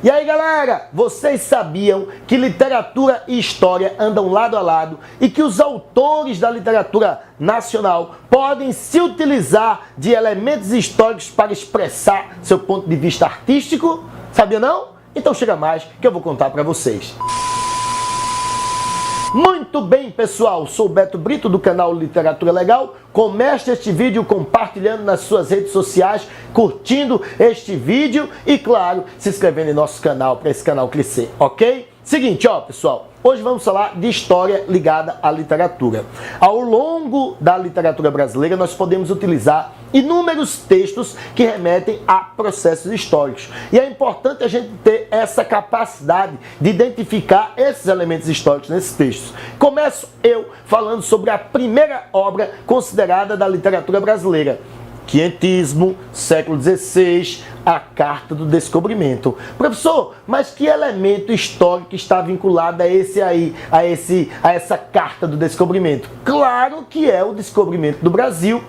E aí galera, vocês sabiam que literatura e história andam lado a lado e que os autores da literatura nacional podem se utilizar de elementos históricos para expressar seu ponto de vista artístico? Sabia não? Então chega mais que eu vou contar para vocês. Muito bem, pessoal, sou o Beto Brito do canal Literatura Legal. Comece este vídeo compartilhando nas suas redes sociais, curtindo este vídeo e, claro, se inscrevendo em nosso canal para esse canal crescer, ok? Seguinte, ó, pessoal, hoje vamos falar de história ligada à literatura. Ao longo da literatura brasileira, nós podemos utilizar inúmeros textos que remetem a processos históricos. E é importante a gente ter essa capacidade de identificar esses elementos históricos nesses textos. Começo eu falando sobre a primeira obra considerada da literatura brasileira. Quinhentismo, século XVI, a Carta do Descobrimento. Professor, mas que elemento histórico está vinculado a essa Carta do Descobrimento? Claro que é o descobrimento do Brasil.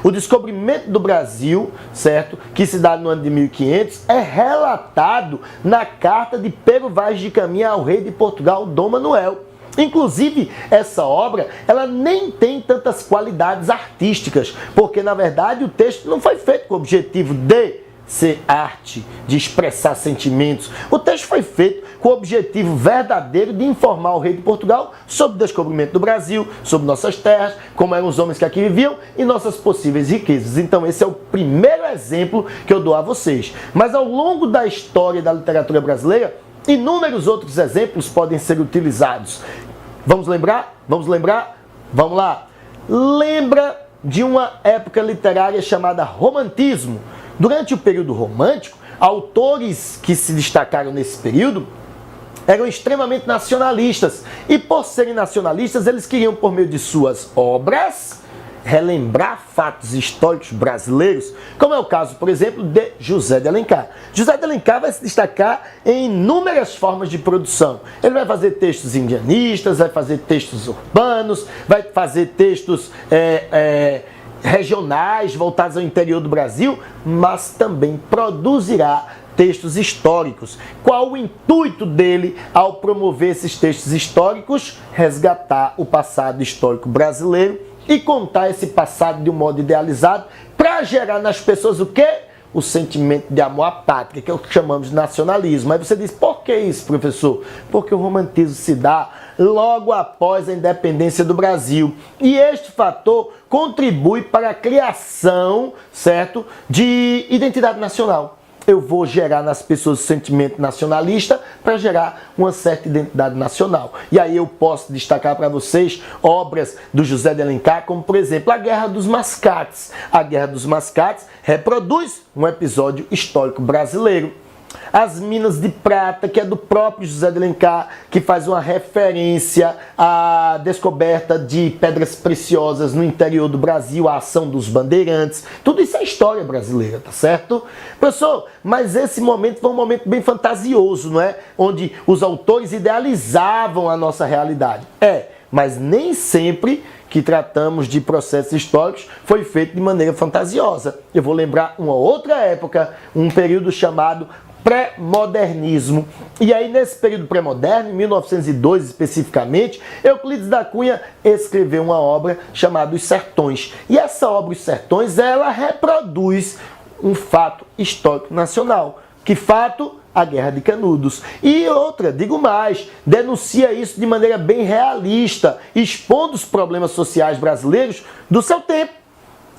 O descobrimento do Brasil, certo, que se dá no ano de 1500, é relatado na carta de Pero Vaz de Caminha ao rei de Portugal, Dom Manuel. Inclusive, essa obra, ela nem tem tantas qualidades artísticas, porque, na verdade, o texto não foi feito com o objetivo de ser arte, de expressar sentimentos. O texto foi feito com o objetivo verdadeiro de informar o rei de Portugal sobre o descobrimento do Brasil, sobre nossas terras, como eram os homens que aqui viviam e nossas possíveis riquezas. Então esse é o primeiro exemplo que eu dou a vocês. Mas ao longo da história da literatura brasileira, inúmeros outros exemplos podem ser utilizados. Vamos lembrar? Vamos lembrar? Vamos lá! Lembra de uma época literária chamada Romantismo? Durante o período romântico, autores que se destacaram nesse período eram extremamente nacionalistas. E por serem nacionalistas, eles queriam, por meio de suas obras, relembrar fatos históricos brasileiros, como é o caso, por exemplo, de José de Alencar. José de Alencar vai se destacar em inúmeras formas de produção. Ele vai fazer textos indianistas, vai fazer textos urbanos, vai fazer textos regionais voltados ao interior do Brasil, mas também produzirá textos históricos. Qual o intuito dele ao promover esses textos históricos? Resgatar o passado histórico brasileiro e contar esse passado de um modo idealizado para gerar nas pessoas o quê? O sentimento de amor à pátria, que é o que chamamos de nacionalismo. Aí você diz, por que isso, professor? Porque o romantismo se dá logo após a independência do Brasil. E este fator contribui para a criação, certo, de identidade nacional. Eu vou gerar nas pessoas o sentimento nacionalista para gerar uma certa identidade nacional. E aí eu posso destacar para vocês obras do José de Alencar, como por exemplo a Guerra dos Mascates. A Guerra dos Mascates reproduz um episódio histórico brasileiro. As Minas de Prata, que é do próprio José de Alencar, que faz uma referência à descoberta de pedras preciosas no interior do Brasil, a ação dos bandeirantes. Tudo isso é história brasileira, tá certo? Professor, mas esse momento foi um momento bem fantasioso, não é? Onde os autores idealizavam a nossa realidade. Mas nem sempre que tratamos de processos históricos foi feito de maneira fantasiosa. Eu vou lembrar uma outra época, um período chamado pré-modernismo. E aí, nesse período pré-moderno, em 1902 especificamente, Euclides da Cunha escreveu uma obra chamada Os Sertões. E essa obra, Os Sertões, ela reproduz um fato histórico nacional. Que fato? A Guerra de Canudos. E outra, digo mais, denuncia isso de maneira bem realista, expondo os problemas sociais brasileiros do seu tempo.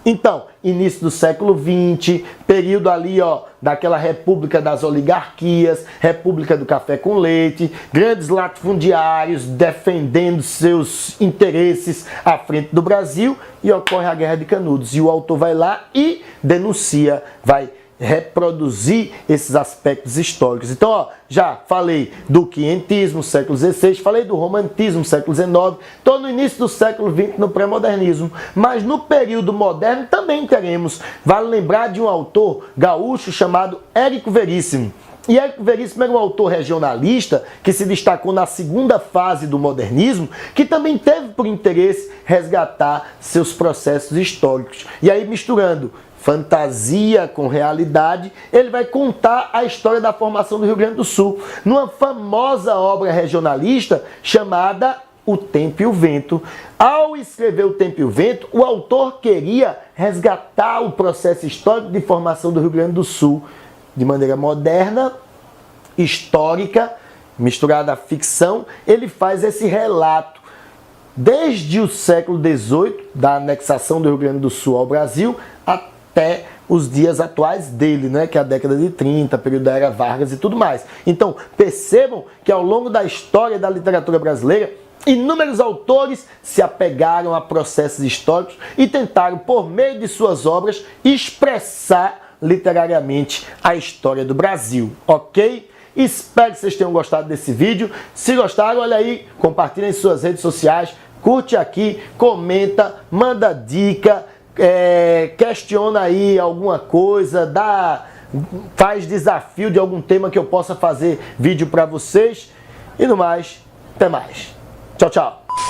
Então, início do século XX, período ali, daquela república das oligarquias, república do café com leite, grandes latifundiários defendendo seus interesses à frente do Brasil, e ocorre a Guerra de Canudos. E o autor vai lá e denuncia, vai reproduzir esses aspectos históricos. Então, já falei do quinhentismo, século XVI, falei do romantismo, século XIX, estou no início do século XX, no pré-modernismo, mas no período moderno também teremos. Vale lembrar de um autor gaúcho chamado Érico Veríssimo. E Érico Veríssimo era um autor regionalista que se destacou na segunda fase do modernismo, que também teve por interesse resgatar seus processos históricos. E aí misturando fantasia com realidade, ele vai contar a história da formação do Rio Grande do Sul, numa famosa obra regionalista chamada O Tempo e o Vento. Ao escrever O Tempo e o Vento, o autor queria resgatar o processo histórico de formação do Rio Grande do Sul de maneira moderna, histórica, misturada à ficção. Ele faz esse relato desde o século XVIII, da anexação do Rio Grande do Sul ao Brasil, até os dias atuais dele, né, que é a década de 30, período da Era Vargas e tudo mais. Então, percebam que ao longo da história da literatura brasileira, inúmeros autores se apegaram a processos históricos e tentaram, por meio de suas obras, expressar literariamente a história do Brasil, ok? Espero que vocês tenham gostado desse vídeo. Se gostaram, olha aí, compartilha em suas redes sociais, curte aqui, comenta, manda dica, questiona aí alguma coisa, faz desafio de algum tema que eu possa fazer vídeo para vocês. E no mais, até mais. Tchau, tchau.